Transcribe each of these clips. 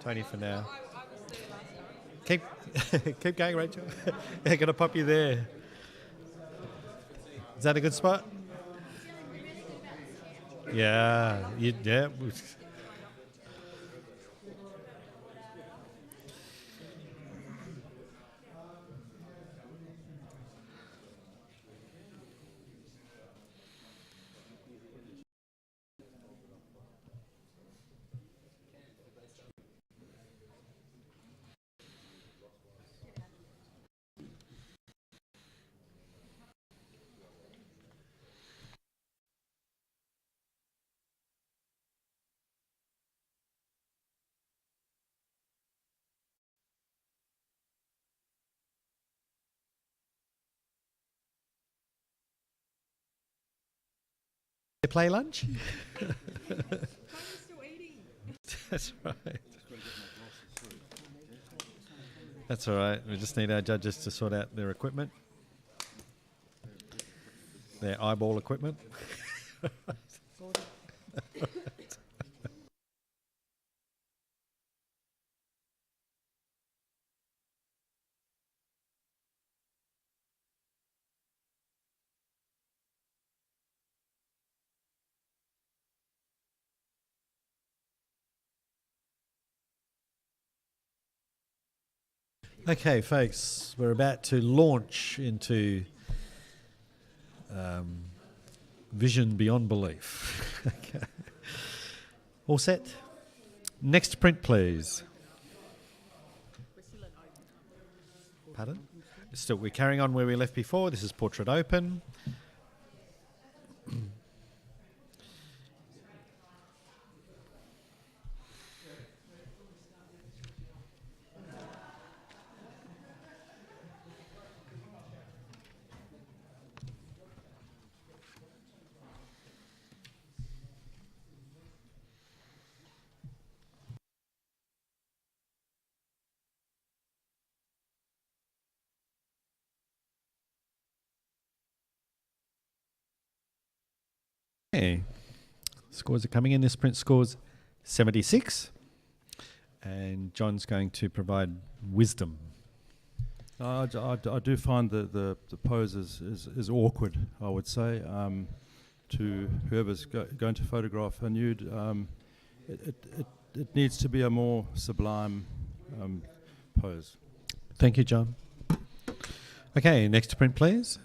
Tony for now. Keep keep going, Rachel. They're going to pop you there. Is that a good spot? Yeah. Yeah. You play lunch? That's right. That's all right. We just need our judges to sort out their equipment, their eyeball equipment. Okay, folks, we're about to launch into vision beyond belief. Okay. All set? Next print, please. Pardon? Still, we're carrying on where we left before. This is Portrait Open. Okay. Scores are coming in. This print scores 76. And John's going to provide wisdom. I do find the pose is awkward, I would say, to whoever's going to photograph a nude. It needs to be a more sublime pose. Thank you, John. Okay, next to print, please.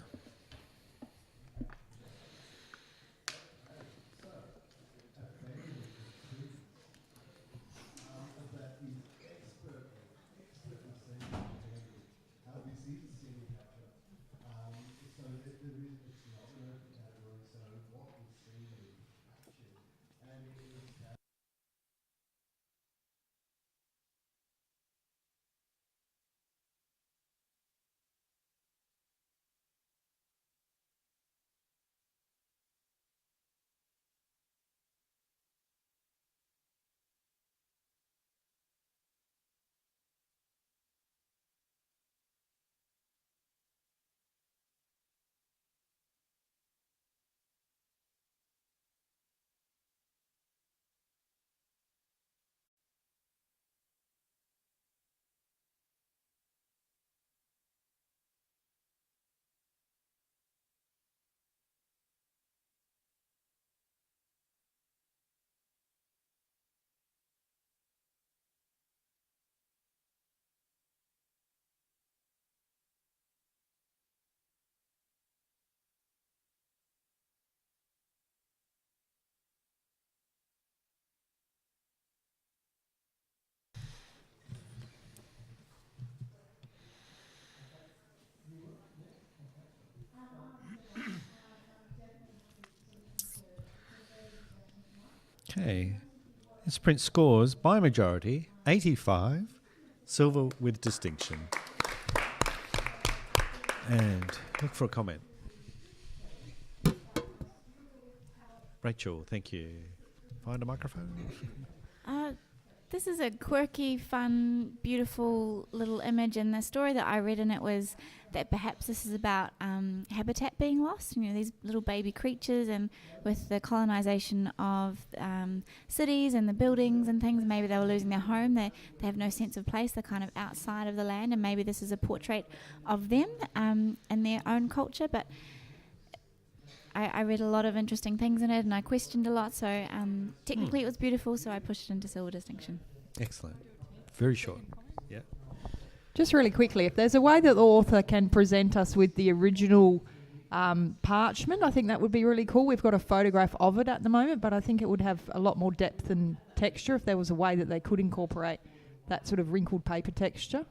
Okay. This print scores by majority 85, silver with distinction. And look for a comment. Rachel, thank you. Find a microphone. this is a quirky, fun, beautiful little image, and the story that I read in it was that perhaps this is about habitat being lost. You know, these little baby creatures, and with the colonisation of cities and the buildings and things, maybe they were losing their home. They have no sense of place. They're kind of outside of the land, and maybe this is a portrait of them and their own culture. But I read a lot of interesting things in it, and I questioned a lot. So technically, it was beautiful. So I pushed it into silver distinction. Excellent. Very short. Yeah. Just really quickly, if there's a way that the author can present us with the original parchment, I think that would be really cool. We've got a photograph of it at the moment, but I think it would have a lot more depth and texture if there was a way that they could incorporate that sort of wrinkled paper texture.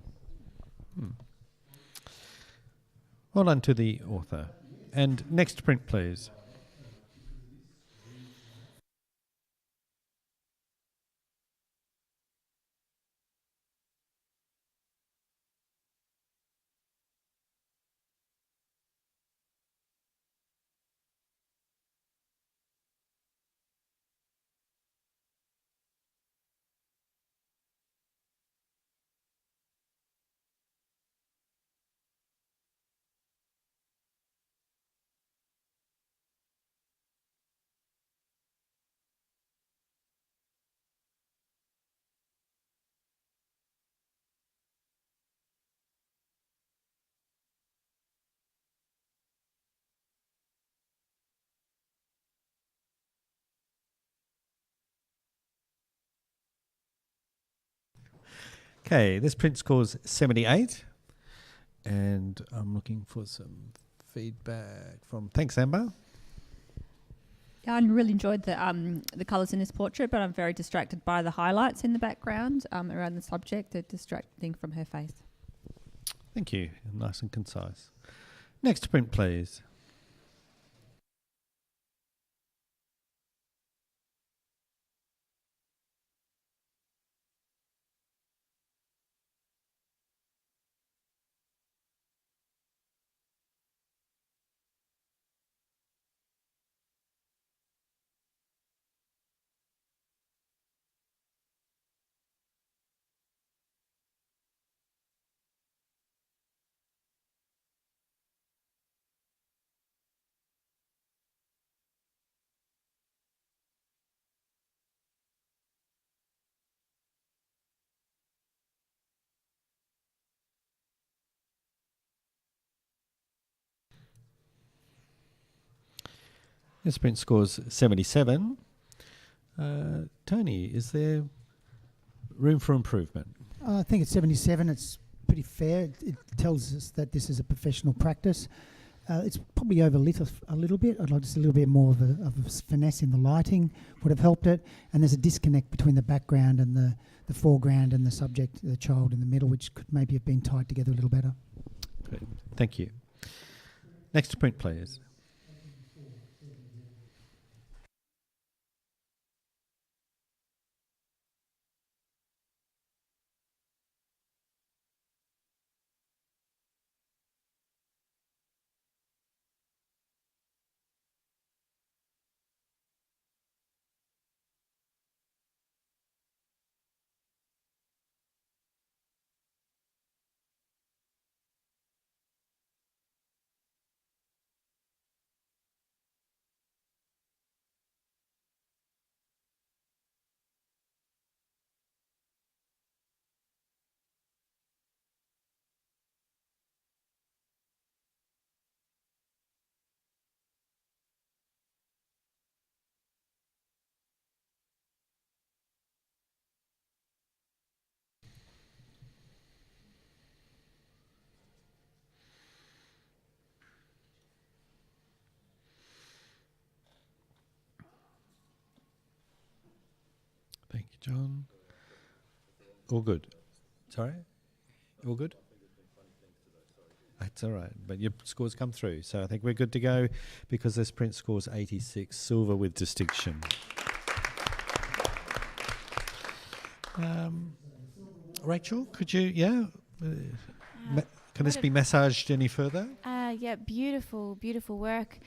Well done to the author. And next print, please. Okay, this print scores 78, and I'm looking for some feedback from. Thanks, Amber. Yeah, I really enjoyed the colours in this portrait, but I'm very distracted by the highlights in the background around the subject. They're distracting from her face. Thank you. Nice and concise. Next print, please. This print scores 77. Tony, is there room for improvement? I think it's 77. It's pretty fair. It tells us that this is a professional practice. It's probably overlit a little bit. I'd like to see a little bit more of a finesse in the lighting would have helped it. And there's a disconnect between the background and the foreground and the subject, the child in the middle, which could maybe have been tied together a little better. Great. Thank you. Next print, please. Thank you, John. All good. Sorry? All good? That's all right. But your scores come through. So I think we're good to go because this print scores 86, silver with distinction. Rachel, could you, can this be massaged any further? Yeah, beautiful, beautiful work.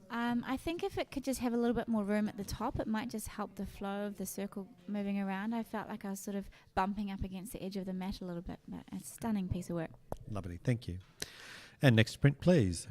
I think if it could just have a little bit more room at the top, it might just help the flow of the circle moving around. I felt like I was sort of bumping up against the edge of the mat a little bit, but a stunning piece of work. Lovely, thank you. And next sprint, please.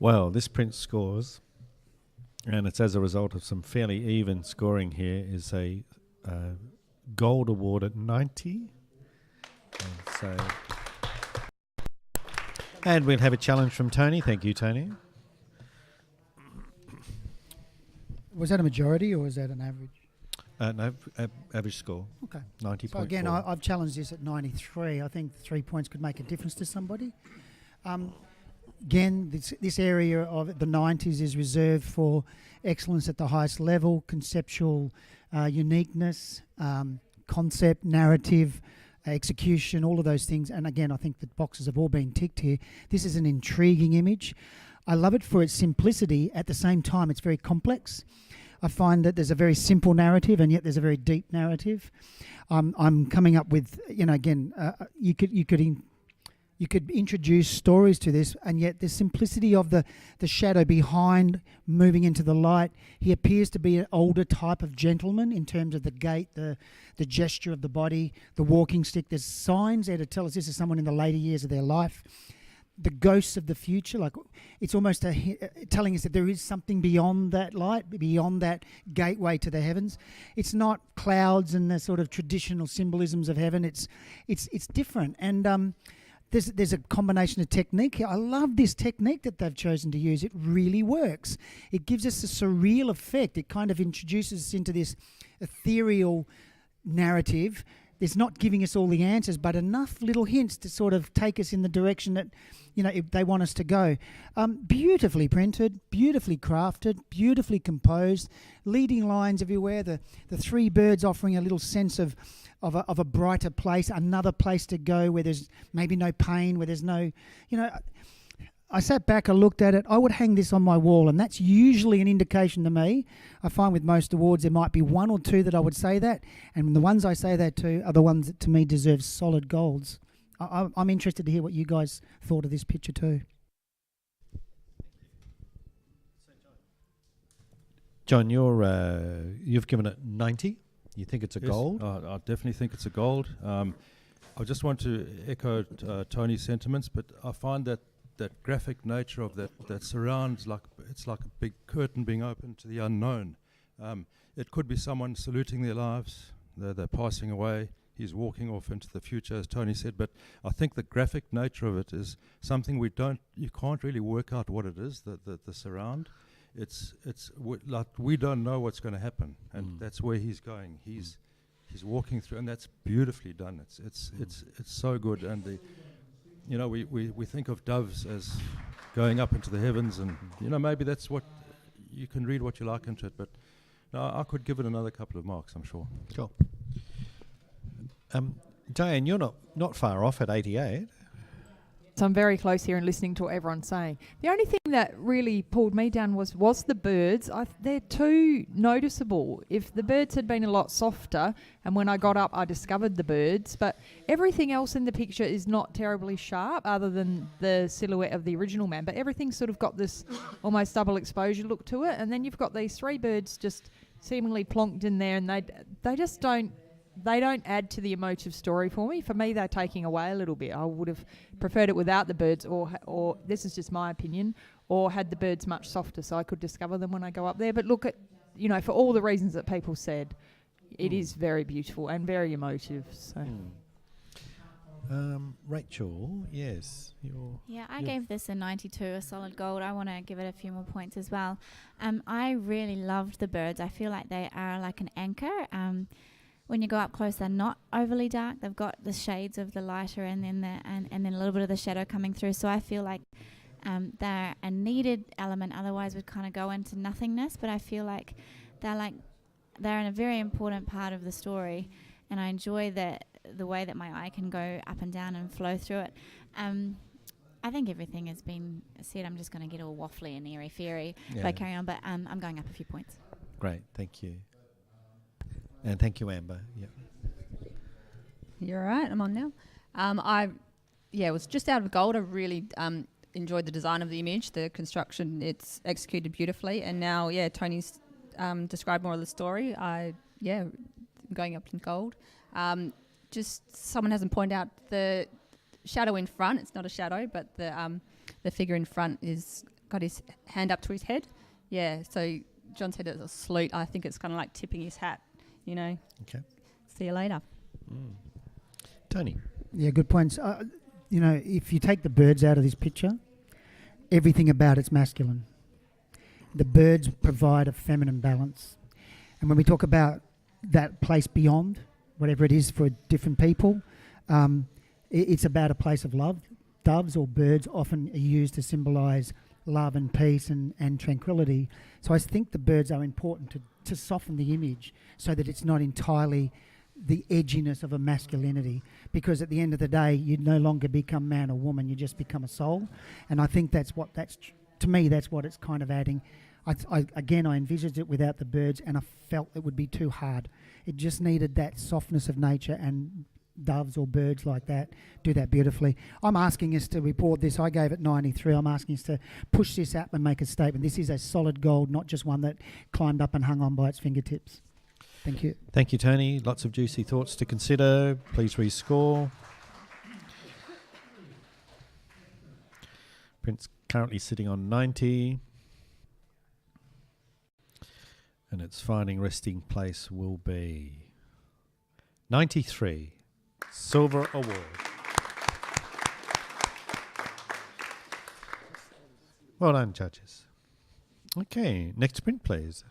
Well, this print scores, and it's as a result of some fairly even scoring here, is a gold award at 90. And we'll have a challenge from Tony. Thank you, Tony. Was that a majority or was that an average? No, average score, Okay. 90.4. So again, I've challenged this at 93. I think 3 points could make a difference to somebody. Again, this area of the 90s is reserved for excellence at the highest level, conceptual uniqueness, concept, narrative, execution, all of those things. And again, I think the boxes have all been ticked here. This is an intriguing image. I love it for its simplicity. At the same time, it's very complex. I find that there's a very simple narrative and yet there's a very deep narrative. I'm coming up with, again, you could introduce stories to this, and yet the simplicity of the shadow behind moving into the light. He appears to be an older type of gentleman in terms of the gait, the gesture of the body, the walking stick. There's signs there to tell us this is someone in the later years of their life. The ghosts of the future, like it's almost telling us that there is something beyond that light, beyond that gateway to the heavens. It's not clouds and the sort of traditional symbolisms of heaven. It's different, and there's a combination of technique. I love this technique that they've chosen to use. It really works. It gives us a surreal effect. It kind of introduces us into this ethereal narrative. It's not giving us all the answers, but enough little hints to sort of take us in the direction that, if they want us to go. Beautifully printed, beautifully crafted, beautifully composed, leading lines everywhere. The three birds offering a little sense of a brighter place, another place to go where there's maybe no pain, where there's no, I sat back, I looked at it, I would hang this on my wall, and that's usually an indication to me. I find with most awards there might be one or two that I would say that, and the ones I say that to are the ones that to me deserve solid golds. I'm interested to hear what you guys thought of this picture too. John, you've given it 90. You think it's a Yes, gold? I definitely think it's a gold. I just want to echo Tony's sentiments, but I find that graphic nature of that surrounds, it's like a big curtain being opened to the unknown. It could be someone saluting their lives, they're passing away, he's walking off into the future, as Tony said, but I think the graphic nature of it is something you can't really work out what it is, the surround. It's like we don't know what's going to happen, and that's where he's going. He's walking through, and that's beautifully done. It's so good, and we think of doves as going up into the heavens, and maybe that's what you can read what you like into it, but no, I could give it another couple of marks, I'm sure. Cool. Diane, you're not far off at 88. So I'm very close here and listening to what everyone's saying. The only thing that really pulled me down was the birds. They're too noticeable. If the birds had been a lot softer, and when I got up I discovered the birds, but everything else in the picture is not terribly sharp other than the silhouette of the original man, but everything's sort of got this almost double exposure look to it, and then you've got these three birds just seemingly plonked in there, and they just don't add to the emotive story for me. For me, they're taking away a little bit. I would have preferred it without the birds, or this is just my opinion, or had the birds much softer so I could discover them when I go up there. But look at, for all the reasons that people said, it is very beautiful and very emotive. So. Rachel, yes. Yeah, I gave this a 92, a solid gold. I want to give it a few more points as well. I really loved the birds. I feel like they are like an anchor. When you go up close, they're not overly dark. They've got the shades of the lighter and then and then a little bit of the shadow coming through. So I feel like they're a needed element. Otherwise, we'd kind of go into nothingness. But I feel like they're in a very important part of the story, and I enjoy the way that my eye can go up and down and flow through it. I think everything has been said. I'm just going to get all waffly and airy-fairy if I carry on. But I'm going up a few points. Great, thank you. And thank you, Amber. Yeah. You're right. I'm on now. It was just out of gold. I really enjoyed the design of the image, the construction. It's executed beautifully. And now, Tony's described more of the story. Going up in gold. Just someone hasn't pointed out the shadow in front. It's not a shadow, but the figure in front is got his hand up to his head. Yeah. So John said it's a salute. I think it's kind of like tipping his hat. Okay. See you later. Tony. Yeah, good points. If you take the birds out of this picture, everything about it's masculine. The birds provide a feminine balance. And when we talk about that place beyond, whatever it is for different people, it's about a place of love. Doves or birds often are used to symbolise love and peace and tranquility. So I think the birds are important to soften the image so that it's not entirely the edginess of a masculinity, because at the end of the day you no longer become man or woman, you just become a soul. And I think to me that's what it's kind of adding. I envisaged it without the birds, and I felt it would be too hard. It just needed that softness of nature, and doves or birds like that do that beautifully. I'm asking us to report this. I gave it 93. I'm asking us to push this up and make a statement. This is a solid gold, not just one that climbed up and hung on by its fingertips. Thank you. Thank you, Tony. Lots of juicy thoughts to consider. Please rescore. Print's currently sitting on 90. And its finding resting place will be 93. Silver Award. Well done, judges. Okay, next print, please.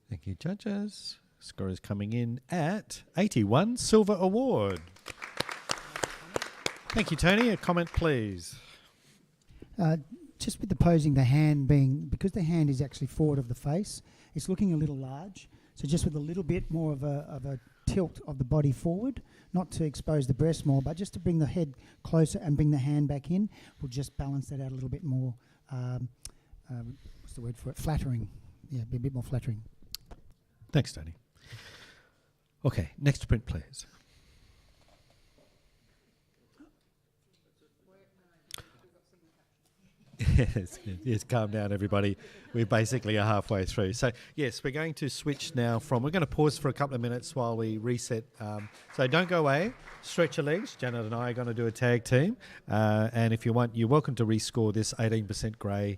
Thank you, judges. Score is coming in at 81. Silver Award. Thank you, Tony. A comment, please. Just with the posing, the hand being, because the hand is actually forward of the face, it's looking a little large. So just with a little bit more of a tilt of the body forward, not to expose the breast more, but just to bring the head closer and bring the hand back in. Will just balance that out a little bit more. What's the word for it? Flattering. Yeah, be a bit more flattering. Thanks, Tony. Okay, next print, please. Yes, calm down, everybody. We basically are halfway through. So, yes, we're going to switch now from... We're going to pause for a couple of minutes while we reset. So don't go away. Stretch your legs. Janet and I are going to do a tag team. And if you want, you're welcome to rescore this 18% grey